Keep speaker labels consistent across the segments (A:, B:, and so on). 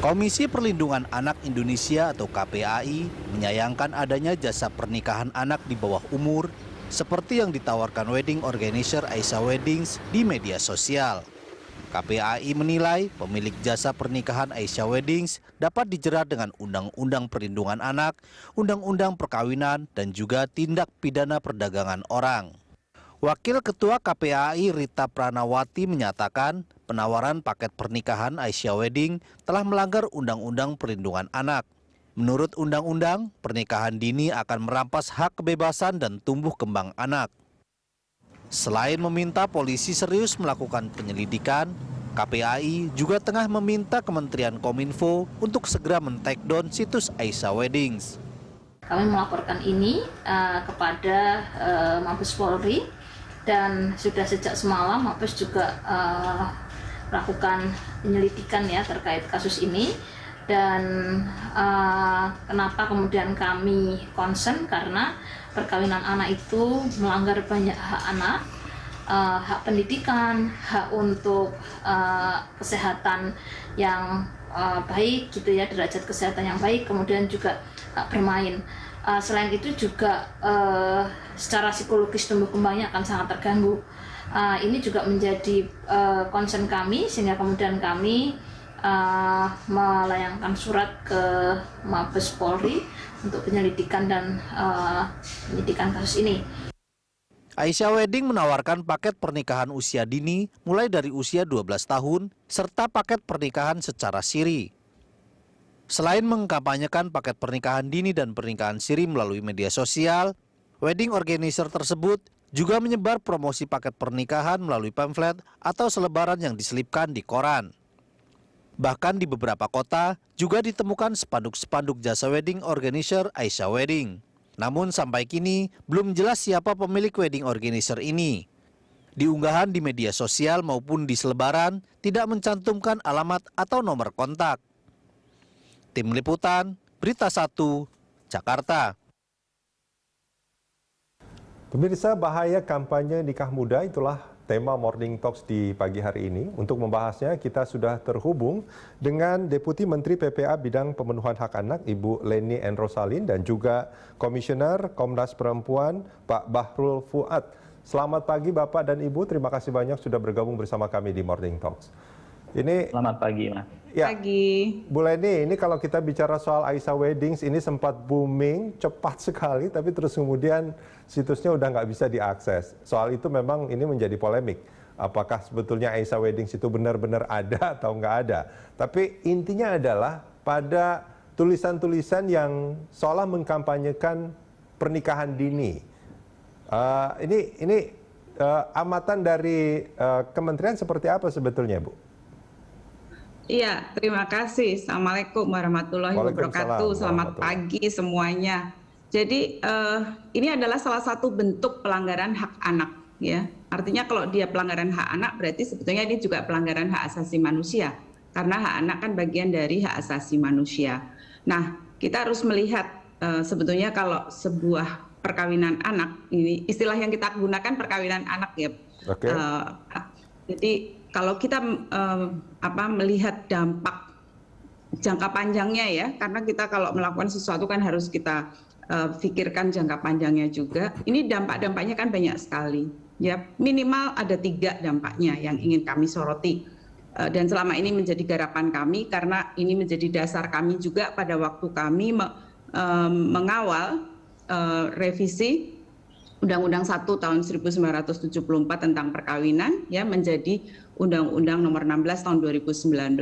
A: Komisi Perlindungan Anak Indonesia atau KPAI menyayangkan adanya jasa pernikahan anak di bawah umur seperti yang ditawarkan wedding organizer Aisyah Weddings di media sosial. KPAI menilai pemilik jasa pernikahan Aisyah Weddings dapat dijerat dengan Undang-Undang Perlindungan Anak, Undang-Undang Perkawinan, dan juga tindak pidana perdagangan orang. Wakil Ketua KPAI Rita Pranawati menyatakan penawaran paket pernikahan Aisyah Wedding telah melanggar Undang-Undang Perlindungan Anak. Menurut undang-undang, pernikahan dini akan merampas hak kebebasan dan tumbuh kembang anak. Selain meminta polisi serius melakukan penyelidikan, KPAI juga tengah meminta Kementerian Kominfo untuk segera men-take down situs Aisyah Weddings.
B: Kami melaporkan ini kepada Mabes Polri dan sudah sejak semalam Mabes juga melakukan penyelidikan ya terkait kasus ini. Dan kenapa kemudian kami concern, karena perkawinan anak itu melanggar banyak hak anak, hak pendidikan, hak untuk kesehatan yang baik gitu ya, derajat kesehatan yang baik, kemudian juga hak bermain. Selain itu juga secara psikologis tumbuh kembangnya akan sangat terganggu. Ini juga menjadi concern kami, sehingga kemudian kami melayangkan surat ke Mabes Polri untuk penyelidikan dan penyidikan kasus ini.
A: Aisyah Wedding menawarkan paket pernikahan usia dini mulai dari usia 12 tahun serta paket pernikahan secara siri. Selain mengkampanyekan paket pernikahan dini dan pernikahan siri melalui media sosial, wedding organizer tersebut juga menyebar promosi paket pernikahan melalui pamflet atau selebaran yang diselipkan di koran. Bahkan di beberapa kota juga ditemukan spanduk-spanduk jasa wedding organizer Aisyah Wedding. Namun sampai kini belum jelas siapa pemilik wedding organizer ini. Di unggahan di media sosial maupun di selebaran tidak mencantumkan alamat atau nomor kontak. Tim Liputan, Berita 1, Jakarta.
C: Pemirsa, bahaya kampanye nikah muda itulah tema Morning Talks di pagi hari ini. Untuk membahasnya, kita sudah terhubung dengan Deputi Menteri PPA Bidang Pemenuhan Hak Anak, Ibu Leni N. Rosalin, dan juga Komisioner Komnas Perempuan, Pak Bahrul Fuad. Selamat pagi Bapak dan Ibu, terima kasih banyak sudah bergabung bersama kami di Morning Talks.
D: Selamat pagi, Mas.
C: Ya,
E: pagi.
C: Bu Leni, ini kalau kita bicara soal Aisyah Weddings, ini sempat booming, cepat sekali, tapi terus kemudian situsnya udah nggak bisa diakses. Soal itu memang ini menjadi polemik. Apakah sebetulnya Aisyah Weddings itu benar-benar ada atau nggak ada? Tapi intinya adalah pada tulisan-tulisan yang seolah mengkampanyekan pernikahan dini. Ini amatan dari kementerian seperti apa sebetulnya, Bu?
E: Iya, terima kasih. Assalamualaikum warahmatullahi wabarakatuh. Selamat pagi semuanya. Jadi ini adalah salah satu bentuk pelanggaran hak anak, ya. Artinya kalau dia pelanggaran hak anak, berarti sebetulnya ini juga pelanggaran hak asasi manusia, karena hak anak kan bagian dari hak asasi manusia. Nah, kita harus melihat sebetulnya kalau sebuah perkawinan anak, ini istilah yang kita gunakan perkawinan anak, ya.
C: Oke.
E: Jadi kalau kita melihat dampak jangka panjangnya, ya, karena kita kalau melakukan sesuatu kan harus kita pikirkan jangka panjangnya juga. Ini dampak-dampaknya kan banyak sekali, ya. Minimal ada 3 dampaknya yang ingin kami soroti, dan selama ini menjadi garapan kami karena ini menjadi dasar kami juga pada waktu kami mengawal revisi Undang-Undang 1 tahun 1974 tentang perkawinan, ya, menjadi Undang-Undang nomor 16 tahun 2019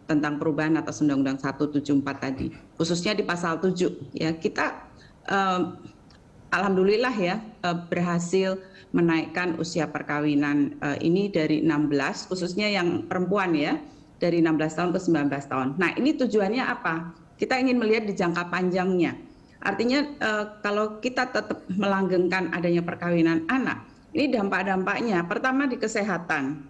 E: tentang perubahan atas Undang-Undang 174 tadi, khususnya di pasal 7, ya. Kita alhamdulillah, ya, berhasil menaikkan usia perkawinan ini dari 16, khususnya yang perempuan, ya, dari 16 tahun ke 19 tahun. Nah, ini tujuannya apa? Kita ingin melihat di jangka panjangnya. Artinya kalau kita tetap melanggengkan adanya perkawinan anak, ini dampak-dampaknya pertama di kesehatan.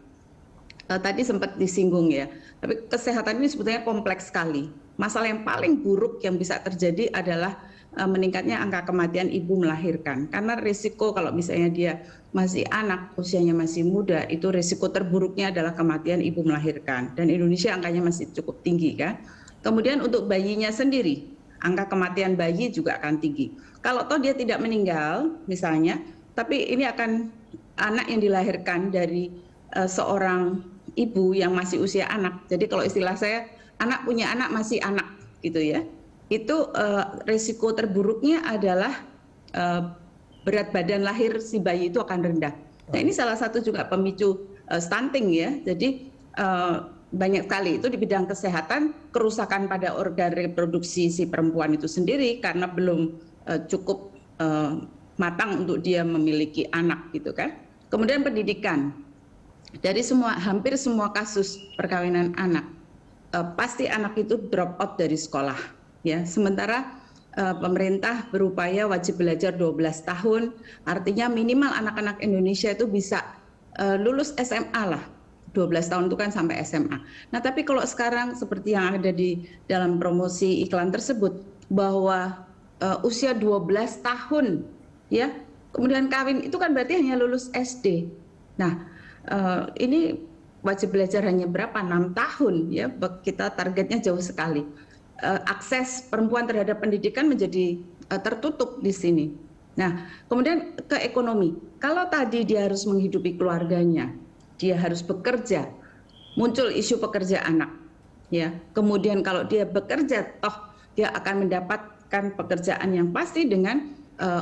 E: Tadi sempat disinggung, ya, tapi kesehatan ini sebetulnya kompleks sekali. Masalah yang paling buruk yang bisa terjadi adalah meningkatnya angka kematian ibu melahirkan. Karena risiko kalau misalnya dia masih anak, usianya masih muda, itu risiko terburuknya adalah kematian ibu melahirkan. Dan Indonesia angkanya masih cukup tinggi kan. Kemudian untuk bayinya sendiri, angka kematian bayi juga akan tinggi. Kalau toh dia tidak meninggal misalnya, tapi ini akan anak yang dilahirkan dari seorang ibu yang masih usia anak. Jadi kalau istilah saya, anak punya anak masih anak gitu ya. Itu risiko terburuknya adalah berat badan lahir si bayi itu akan rendah. Nah ini salah satu juga pemicu stunting ya. Jadi banyak sekali itu di bidang kesehatan, kerusakan pada organ reproduksi si perempuan itu sendiri karena belum cukup matang untuk dia memiliki anak gitu kan. Kemudian pendidikan. Dari hampir semua kasus perkawinan anak, pasti anak itu drop out dari sekolah ya. Sementara pemerintah berupaya wajib belajar 12 tahun, artinya minimal anak-anak Indonesia itu bisa lulus SMA lah. 12 tahun itu kan sampai SMA. Nah, tapi kalau sekarang seperti yang ada di dalam promosi iklan tersebut bahwa usia 12 tahun ya, kemudian kawin itu kan berarti hanya lulus SD. Nah, ini wajib belajar hanya berapa? 6 tahun ya. Kita targetnya jauh sekali. Akses perempuan terhadap pendidikan menjadi tertutup di sini. Nah, kemudian ke ekonomi. Kalau tadi dia harus menghidupi keluarganya, dia harus bekerja, muncul isu pekerja anak. Ya, kemudian kalau dia bekerja, toh dia akan mendapatkan pekerjaan yang pasti dengan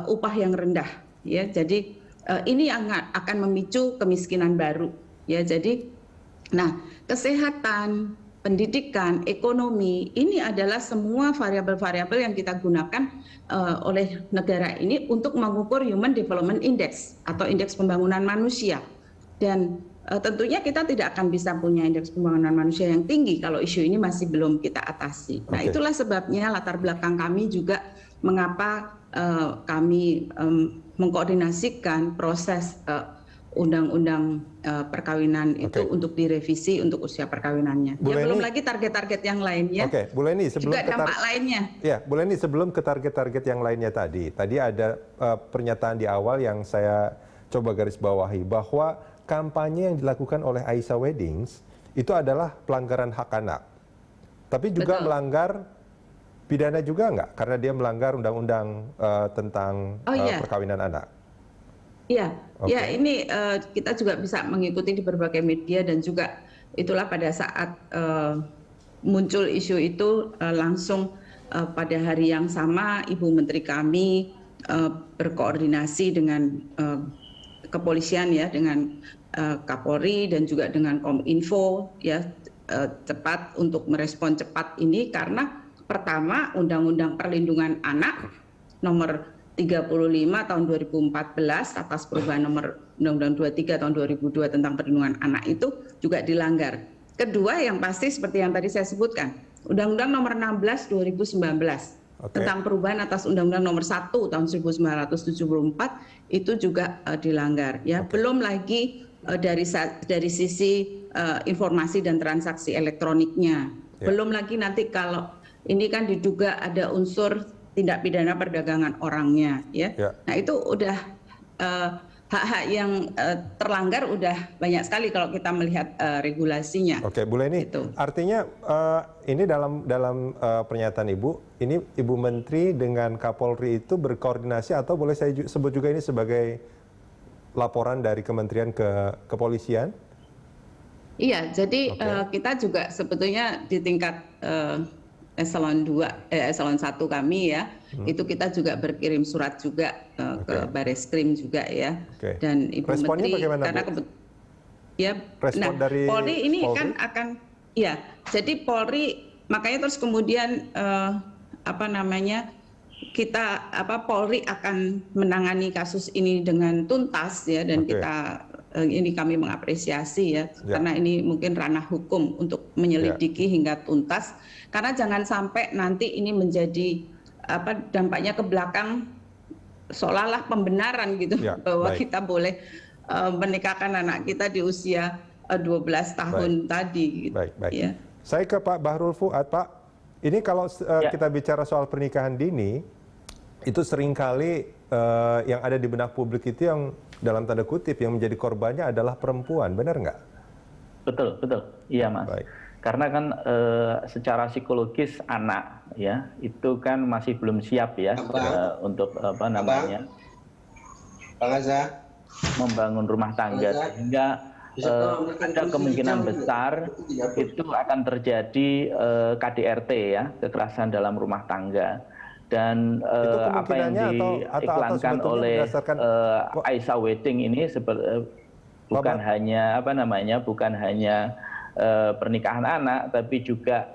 E: upah yang rendah. Ya, jadi ini yang akan memicu kemiskinan baru. Ya, jadi, nah kesehatan, pendidikan, ekonomi, ini adalah semua variabel-variabel yang kita gunakan oleh negara ini untuk mengukur Human Development Index atau indeks pembangunan manusia. Dan tentunya kita tidak akan bisa punya indeks pembangunan manusia yang tinggi kalau isu ini masih belum kita atasi. Nah, itulah sebabnya latar belakang kami juga mengapa kami mengkoordinasikan proses undang-undang perkawinan itu untuk direvisi untuk usia perkawinannya.
C: Bu Leni,
E: belum lagi target-target yang lainnya.
C: Oke, Bu Leni, sebelum
E: juga dampak lainnya.
C: Ya, Bu Leni, sebelum ke target-target yang lainnya tadi ada pernyataan di awal yang saya coba garis bawahi bahwa kampanye yang dilakukan oleh Aisyah Weddings itu adalah pelanggaran hak anak. Tapi juga melanggar pidana juga nggak? Karena dia melanggar undang-undang tentang perkawinan anak.
E: Iya, ya ini kita juga bisa mengikuti di berbagai media dan juga itulah pada saat muncul isu itu langsung pada hari yang sama Ibu Menteri kami berkoordinasi dengan kepolisian ya, dengan Kapolri dan juga dengan Kominfo ya, cepat untuk merespon cepat ini karena pertama Undang-Undang Perlindungan Anak nomor 35 tahun 2014 atas perubahan nomor Undang-Undang 23 tahun 2002 tentang perlindungan anak itu juga dilanggar. Kedua yang pasti seperti yang tadi saya sebutkan, Undang-Undang nomor 16 2019 tentang perubahan atas Undang-Undang nomor 1 tahun 1974 itu juga dilanggar ya. Belum lagi dari sisi informasi dan transaksi elektroniknya. Belum lagi nanti kalau ini kan diduga ada unsur tindak pidana perdagangan orangnya ya. Nah itu udah hak-hak yang terlanggar udah banyak sekali kalau kita melihat regulasinya.
C: Oke, Bu Leni, artinya ini dalam pernyataan Ibu, ini Ibu Menteri dengan Kapolri itu berkoordinasi atau boleh saya sebut juga ini sebagai laporan dari Kementerian ke Kepolisian? Iya, jadi kita juga sebetulnya di tingkat eselon 1 kami ya, itu kita juga berkirim surat juga ke Bareskrim juga ya. Dan Ibu Responnya
E: Menteri
C: bagaimana,
E: karena
C: respon dari
E: Polri ini
C: Polri?
E: kan akan ya, jadi Polri makanya terus kemudian Polri akan menangani kasus ini dengan tuntas ya, dan ini kami mengapresiasi ya, karena ini mungkin ranah hukum untuk menyelidiki hingga tuntas, karena jangan sampai nanti ini menjadi dampaknya ke belakang seolah-olah pembenaran gitu bahwa kita boleh menikahkan anak kita di usia 12 tahun tadi. Gitu, ya.
C: Saya ke Pak Bahrul Fuad, Pak. Ini kalau kita bicara soal pernikahan dini, itu seringkali yang ada di benak publik itu yang dalam tanda kutip yang menjadi korbannya adalah perempuan, benar nggak?
D: Betul, betul. Iya, Mas.
C: Baik.
D: Karena kan secara psikologis anak ya itu kan masih belum siap ya untuk apa namanya membangun rumah tangga, sehingga ada kemungkinan besar itu akan terjadi KDRT ya, kekerasan dalam rumah tangga. Dan apa yang diiklankan oleh Aisyah Wedding ini bukan hanya apa namanya, bukan hanya pernikahan anak, tapi juga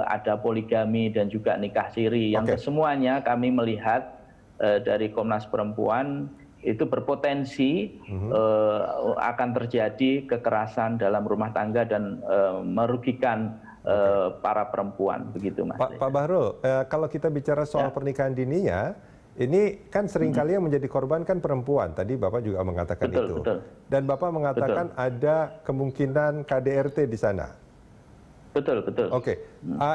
D: ada poligami dan juga nikah siri yang kesemuanya kami melihat dari Komnas Perempuan itu berpotensi akan terjadi kekerasan dalam rumah tangga dan merugikan para perempuan, begitu, Mas.
C: Pak Bahrul, kalau kita bicara soal pernikahan dininya, ini kan seringkali yang menjadi korban kan perempuan. Tadi Bapak juga mengatakan itu.
D: Betul.
C: Dan Bapak mengatakan ada kemungkinan KDRT di sana.
D: Betul.
C: Oke.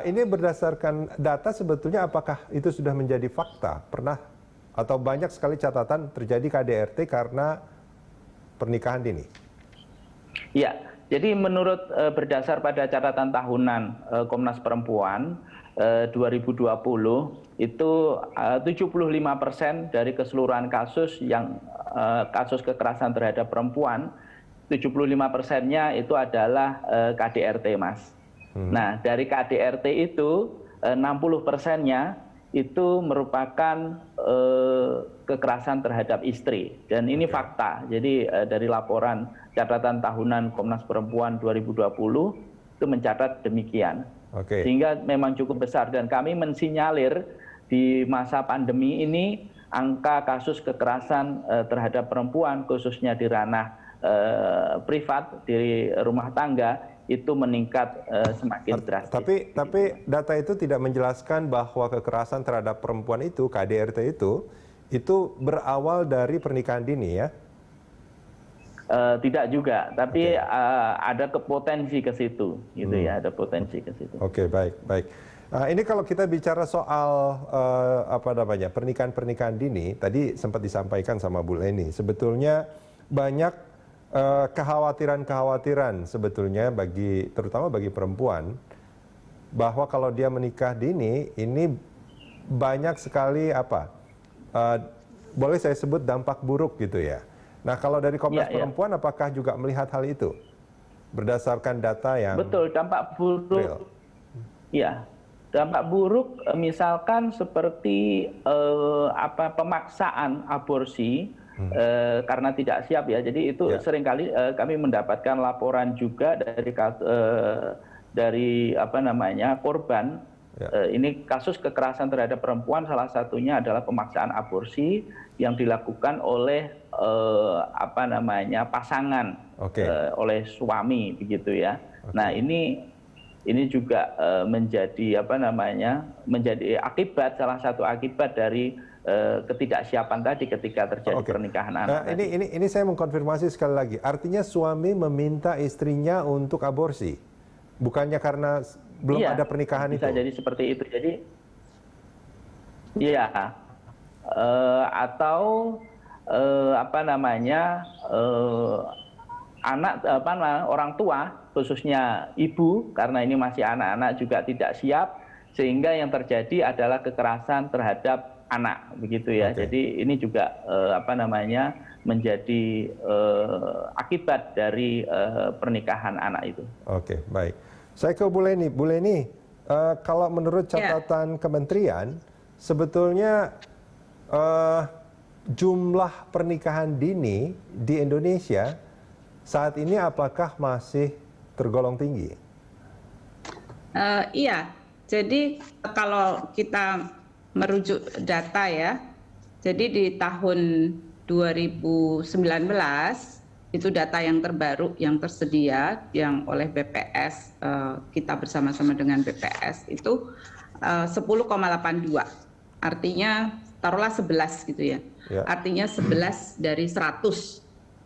C: Ini berdasarkan data sebetulnya apakah itu sudah menjadi fakta? Pernah atau banyak sekali catatan terjadi KDRT karena pernikahan dini?
D: Ya. Jadi menurut berdasar pada catatan tahunan Komnas Perempuan 2020 itu 75% dari keseluruhan kasus yang kasus kekerasan terhadap perempuan, 75%-nya itu adalah KDRT, Mas. Nah, dari KDRT itu 60%-nya itu merupakan kekerasan terhadap istri, dan ini fakta. Jadi dari laporan catatan tahunan Komnas Perempuan 2020 itu mencatat demikian. Sehingga memang cukup besar, dan kami mensinyalir di masa pandemi ini angka kasus kekerasan terhadap perempuan khususnya di ranah privat, di rumah tangga itu meningkat semakin drastis.
C: Tapi data itu tidak menjelaskan bahwa kekerasan terhadap perempuan itu, KDRT itu berawal dari pernikahan dini ya?
D: Tidak juga, tapi ada potensi ke situ, gitu ya, ada potensi ke situ.
C: Oke, baik. Ini kalau kita bicara soal pernikahan dini, tadi sempat disampaikan sama Bu Leni, sebetulnya banyak kekhawatiran sebetulnya terutama bagi perempuan, bahwa kalau dia menikah dini ini banyak sekali boleh saya sebut dampak buruk gitu ya. Nah, kalau dari Komnas Perempuan apakah juga melihat hal itu berdasarkan data yang
D: betul, dampak buruk real? Ya, dampak buruk misalkan seperti pemaksaan aborsi karena tidak siap ya. Jadi itu seringkali kami mendapatkan laporan juga dari korban. Ini kasus kekerasan terhadap perempuan, salah satunya adalah pemaksaan aborsi yang dilakukan oleh pasangan, oleh suami, begitu ya. Nah, ini juga menjadi menjadi akibat, salah satu akibat dari ketidaksiapan tadi ketika terjadi pernikahan anak.
C: Ini saya mengkonfirmasi sekali lagi. Artinya suami meminta istrinya untuk aborsi, bukannya karena belum ada pernikahan
D: bisa
C: itu?
D: Jadi seperti itu. Jadi atau orang tua, khususnya ibu, karena ini masih anak-anak juga tidak siap, sehingga yang terjadi adalah kekerasan terhadap anak, begitu ya. Jadi ini juga menjadi akibat dari pernikahan anak itu.
C: Oke, baik. Saya ke Bu Leni. Bu Leni, kalau menurut catatan kementerian, sebetulnya jumlah pernikahan dini di Indonesia saat ini apakah masih tergolong tinggi?
E: Iya, jadi kalau kita merujuk data ya, jadi di tahun 2019 itu data yang terbaru yang tersedia yang oleh BPS, kita bersama-sama dengan BPS itu 10,82, artinya taruhlah 11 gitu ya. Artinya 11 dari 100,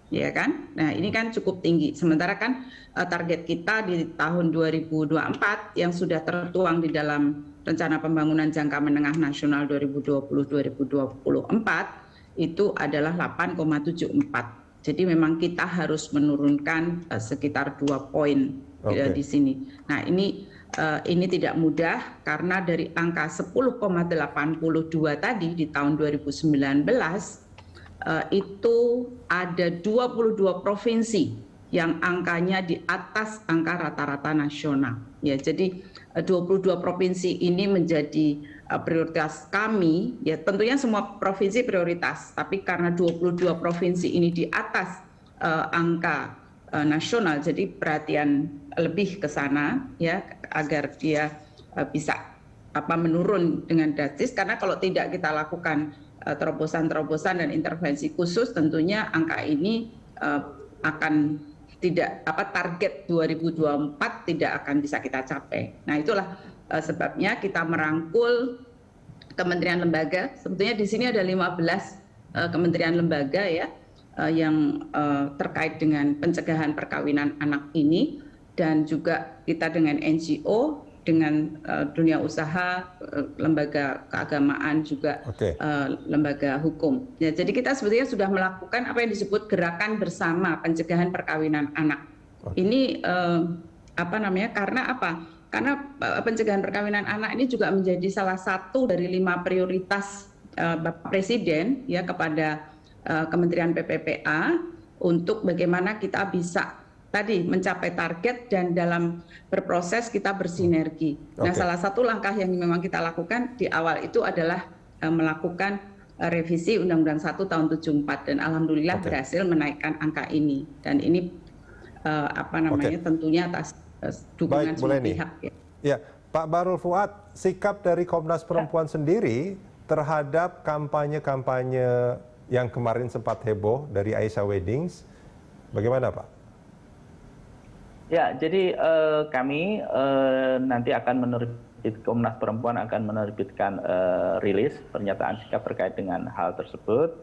E: ya kan? Nah, ini kan cukup tinggi. Sementara kan target kita di tahun 2024 yang sudah tertuang di dalam Rencana Pembangunan Jangka Menengah Nasional 2020-2024 itu adalah 8,74. Jadi memang kita harus menurunkan sekitar 2 poin di sini. Nah, ini tidak mudah karena dari angka 10,82 tadi di tahun 2019 itu ada 22 provinsi yang angkanya di atas angka rata-rata nasional. Ya, jadi 22 provinsi ini menjadi prioritas kami. Ya, tentunya semua provinsi prioritas, tapi karena 22 provinsi ini di atas angka nasional, jadi perhatian lebih ke sana ya agar dia bisa menurun dengan drastis. Karena kalau tidak kita lakukan terobosan-terobosan dan intervensi khusus, tentunya angka ini akan tidak target 2024 tidak akan bisa kita capai. Nah, itulah sebabnya kita merangkul kementerian lembaga. Sebetulnya di sini ada 15 kementerian lembaga ya yang terkait dengan pencegahan perkawinan anak ini, dan juga kita dengan NGO, dengan dunia usaha, lembaga keagamaan, juga lembaga hukum. Ya, jadi kita sebetulnya sudah melakukan apa yang disebut gerakan bersama pencegahan perkawinan anak. Ini karena apa? Karena pencegahan perkawinan anak ini juga menjadi salah satu dari 5 prioritas Bapak Presiden ya kepada Kementerian PPPA untuk bagaimana kita bisa tadi mencapai target dan dalam berproses kita bersinergi. Nah, salah satu langkah yang memang kita lakukan di awal itu adalah melakukan revisi Undang-Undang 1 tahun 74 dan alhamdulillah berhasil menaikkan angka ini. Dan ini tentunya atas dukungan semua pihak.
C: Ya, Pak Bahrul Fuad, sikap dari Komnas Perempuan sendiri terhadap kampanye-kampanye yang kemarin sempat heboh dari Aisyah Weddings, bagaimana Pak?
D: Ya, jadi kami nanti akan Komnas Perempuan akan menerbitkan rilis pernyataan sikap terkait dengan hal tersebut.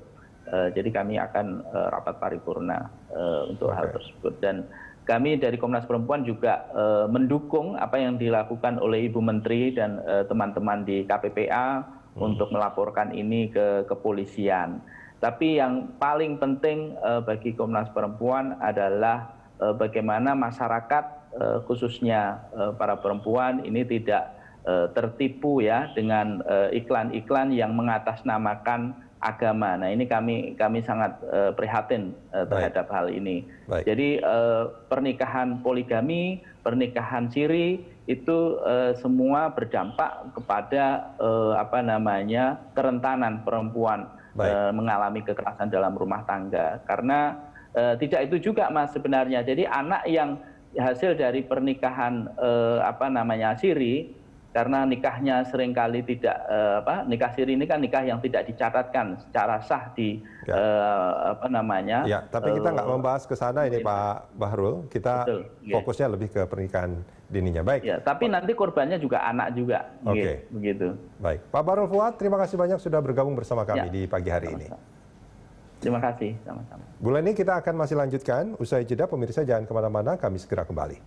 D: Jadi kami akan rapat paripurna untuk hal tersebut. Dan kami dari Komnas Perempuan juga mendukung apa yang dilakukan oleh Ibu Menteri dan teman-teman di KPPA untuk melaporkan ini ke kepolisian. Tapi yang paling penting bagi Komnas Perempuan adalah bagaimana masyarakat khususnya para perempuan ini tidak tertipu ya dengan iklan-iklan yang mengatasnamakan agama. Nah, ini kami sangat prihatin terhadap hal ini. Jadi pernikahan poligami, pernikahan siri itu semua berdampak kepada kerentanan perempuan mengalami kekerasan dalam rumah tangga. Karena tidak itu juga Mas sebenarnya. Jadi anak yang hasil dari pernikahan siri, karena nikahnya seringkali tidak nikah siri ini kan nikah yang tidak dicatatkan secara sah di
C: Ya, tapi kita nggak membahas ke sana ini Pak Bahrul. Kita fokusnya lebih ke pernikahan dininya. Baik.
D: Ya, tapi nanti korbannya juga anak juga. Begitu.
C: Baik. Pak Bahrul Fuad, terima kasih banyak sudah bergabung bersama kami di pagi hari ini.
D: Terima kasih, sama-sama.
C: Bulan ini kita akan masih lanjutkan. Usai jeda, pemirsa jangan kemana-mana, kami segera kembali.